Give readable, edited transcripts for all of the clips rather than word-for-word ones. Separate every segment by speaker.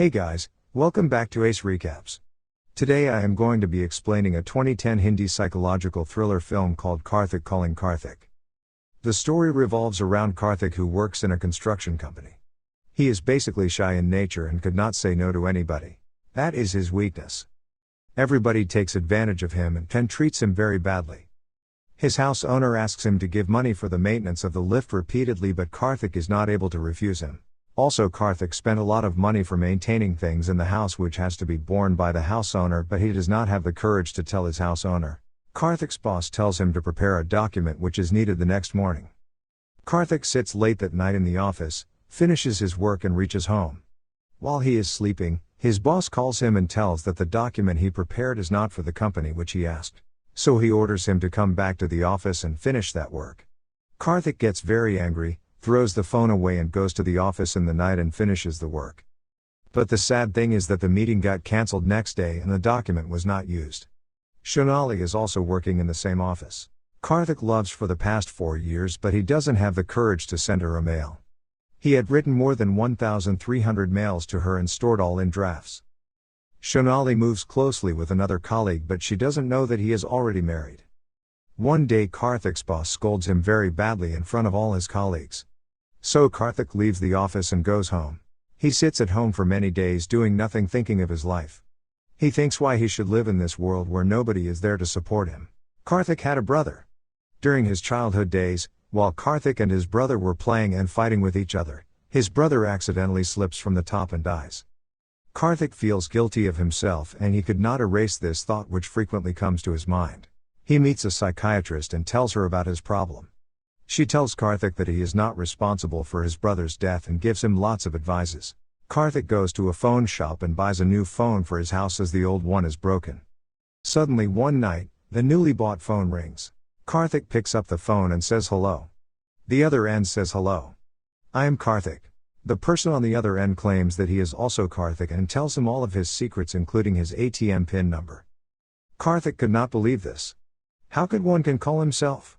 Speaker 1: Hey guys, welcome back to Ace Recaps. Today I am going to be explaining a 2010 Hindi psychological thriller film called Karthik Calling Karthik. The story revolves around Karthik, who works in a construction company. He is basically shy in nature and could not say no to anybody. That is his weakness. Everybody takes advantage of him and treats him very badly. His house owner asks him to give money for the maintenance of the lift repeatedly, but Karthik is not able to refuse him. Also, Karthik spent a lot of money for maintaining things in the house which has to be borne by the house owner, but he does not have the courage to tell his house owner. Karthik's boss tells him to prepare a document which is needed the next morning. Karthik sits late that night in the office, finishes his work and reaches home. While he is sleeping, his boss calls him and tells that the document he prepared is not for the company which he asked. So he orders him to come back to the office and finish that work. Karthik gets very angry, throws the phone away and goes to the office in the night and finishes the work. But the sad thing is that the meeting got cancelled next day and the document was not used. Shonali is also working in the same office. Karthik loves for the past 4 years, but he doesn't have the courage to send her a mail. He had written more than 1,300 mails to her and stored all in drafts. Shonali moves closely with another colleague, but she doesn't know that he is already married. One day Karthik's boss scolds him very badly in front of all his colleagues. So Karthik leaves the office and goes home. He sits at home for many days doing nothing, thinking of his life. He thinks why he should live in this world where nobody is there to support him. Karthik had a brother. During his childhood days, while Karthik and his brother were playing and fighting with each other, his brother accidentally slips from the top and dies. Karthik feels guilty of himself and he could not erase this thought which frequently comes to his mind. He meets a psychiatrist and tells her about his problem. She tells Karthik that he is not responsible for his brother's death and gives him lots of advices. Karthik goes to a phone shop and buys a new phone for his house as the old one is broken. Suddenly one night, the newly bought phone rings. Karthik picks up the phone and says hello. The other end says hello. I am Karthik. The person on the other end claims that he is also Karthik and tells him all of his secrets, including his ATM PIN number. Karthik could not believe this. How could one can call himself?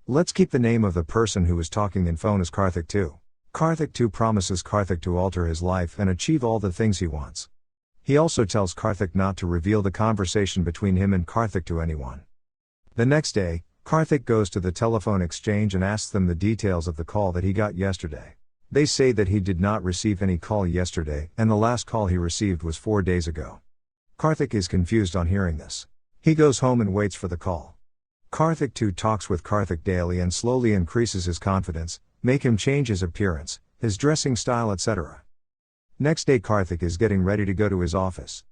Speaker 1: Let's keep the name of the person who is talking in phone as Karthik 2. Karthik 2 promises Karthik to alter his life and achieve all the things he wants. He also tells Karthik not to reveal the conversation between him and Karthik to anyone. The next day, Karthik goes to the telephone exchange and asks them the details of the call that he got yesterday. They say that he did not receive any call yesterday, and the last call he received was 4 days ago. Karthik is confused on hearing this. He goes home and waits for the call. Karthik 2 talks with Karthik daily and slowly increases his confidence, make him change his appearance, his dressing style, etc. Next day Karthik is getting ready to go to his office.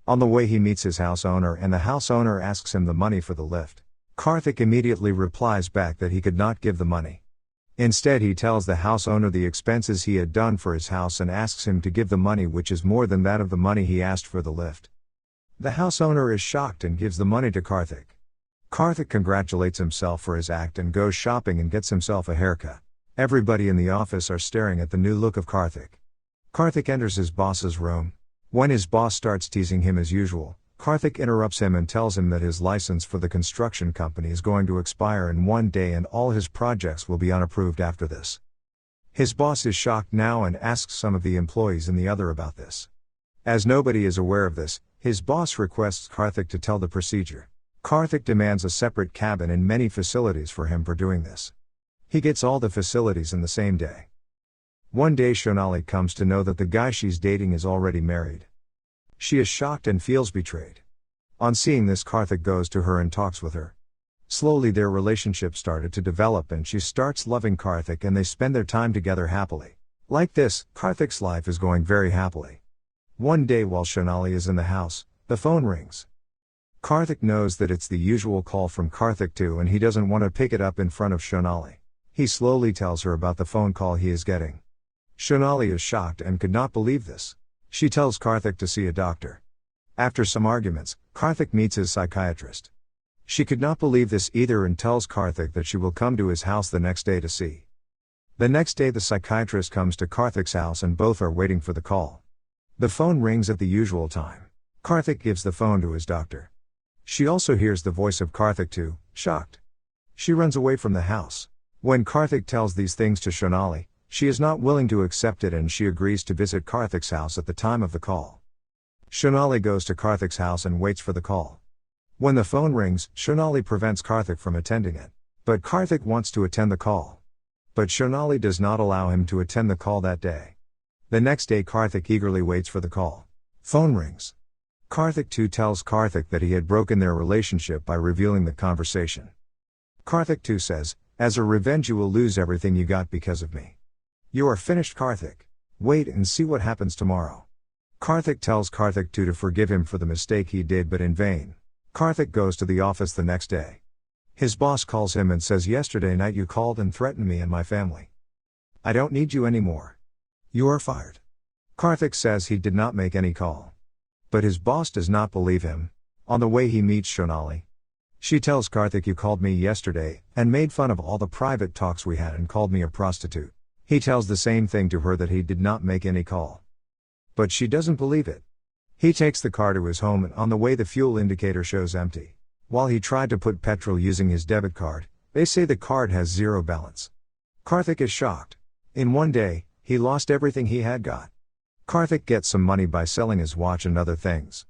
Speaker 1: On the way he meets his house owner and the house owner asks him the money for the lift. Karthik immediately replies back that he could not give the money. Instead he tells the house owner the expenses he had done for his house and asks him to give the money, which is more than that of the money he asked for the lift. The house owner is shocked and gives the money to Karthik. Karthik congratulates himself for his act and goes shopping and gets himself a haircut. Everybody in the office are staring at the new look of Karthik. Karthik enters his boss's room. When his boss starts teasing him as usual, Karthik interrupts him and tells him that his license for the construction company is going to expire in 1 day and all his projects will be unapproved after this. His boss is shocked now and asks some of the employees in the other about this. As nobody is aware of this, his boss requests Karthik to tell the procedure. Karthik demands a separate cabin in many facilities for him for doing this. He gets all the facilities in the same day. One day Shonali comes to know that the guy she's dating is already married. She is shocked and feels betrayed. On seeing this, Karthik goes to her and talks with her. Slowly their relationship started to develop and she starts loving Karthik and they spend their time together happily. Like this, Karthik's life is going very happily. One day while Shonali is in the house, the phone rings. Karthik knows that it's the usual call from Karthik 2 and he doesn't want to pick it up in front of Shonali. He slowly tells her about the phone call he is getting. Shonali is shocked and could not believe this. She tells Karthik to see a doctor. After some arguments, Karthik meets his psychiatrist. She could not believe this either and tells Karthik that she will come to his house the next day to see. The next day the psychiatrist comes to Karthik's house and both are waiting for the call. The phone rings at the usual time. Karthik gives the phone to his doctor. She also hears the voice of Karthik 2, shocked. She runs away from the house. When Karthik tells these things to Shonali, She is not willing to accept it and she agrees to visit Karthik's house at the time of the call. Shonali goes to Karthik's house and waits for the call. When the phone rings, Shonali prevents Karthik from attending it. But Karthik wants to attend the call. But Shonali does not allow him to attend the call that day. The next day Karthik eagerly waits for the call. Phone rings. Karthik too tells Karthik that he had broken their relationship by revealing the conversation. Karthik too says, "As a revenge you will lose everything you got because of me. You are finished, Karthik. Wait and see what happens tomorrow." Karthik tells Karthik too to forgive him for the mistake he did, but in vain. Karthik goes to the office the next day. His boss calls him and says, "Yesterday night you called and threatened me and my family. I don't need you anymore. You are fired." Karthik says he did not make any call. But his boss does not believe him. On the way he meets Shonali. She tells Karthik, "You called me yesterday and made fun of all the private talks we had and called me a prostitute." He tells the same thing to her, that he did not make any call. But she doesn't believe it. He takes the car to his home and on the way the fuel indicator shows empty. While he tried to put petrol using his debit card, they say the card has zero balance. Karthik is shocked. In one day, he lost everything he had got. Karthik gets some money by selling his watch and other things.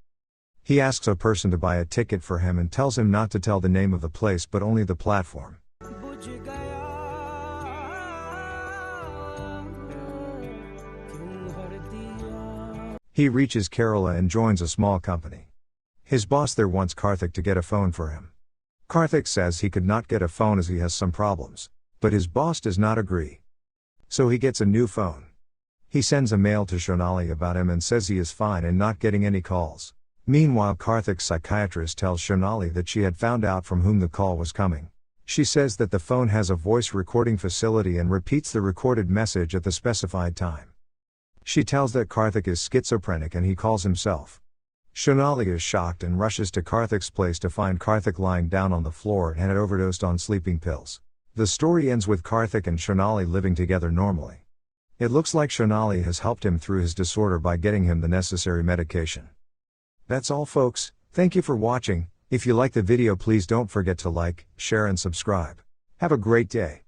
Speaker 1: He asks a person to buy a ticket for him and tells him not to tell the name of the place but only the platform. He reaches Kerala and joins a small company. His boss there wants Karthik to get a phone for him. Karthik says he could not get a phone as he has some problems, but his boss does not agree. So he gets a new phone. He sends a mail to Shonali about him and says he is fine and not getting any calls. Meanwhile, Karthik's psychiatrist tells Shonali that she had found out from whom the call was coming. She says that the phone has a voice recording facility and repeats the recorded message at the specified time. She tells that Karthik is schizophrenic and he calls himself. Shonali is shocked and rushes to Karthik's place to find Karthik lying down on the floor and had overdosed on sleeping pills. The story ends with Karthik and Shonali living together normally. It looks like Shonali has helped him through his disorder by getting him the necessary medication. That's all, folks. Thank you for watching. If you like the video, please don't forget to like, share and subscribe. Have a great day.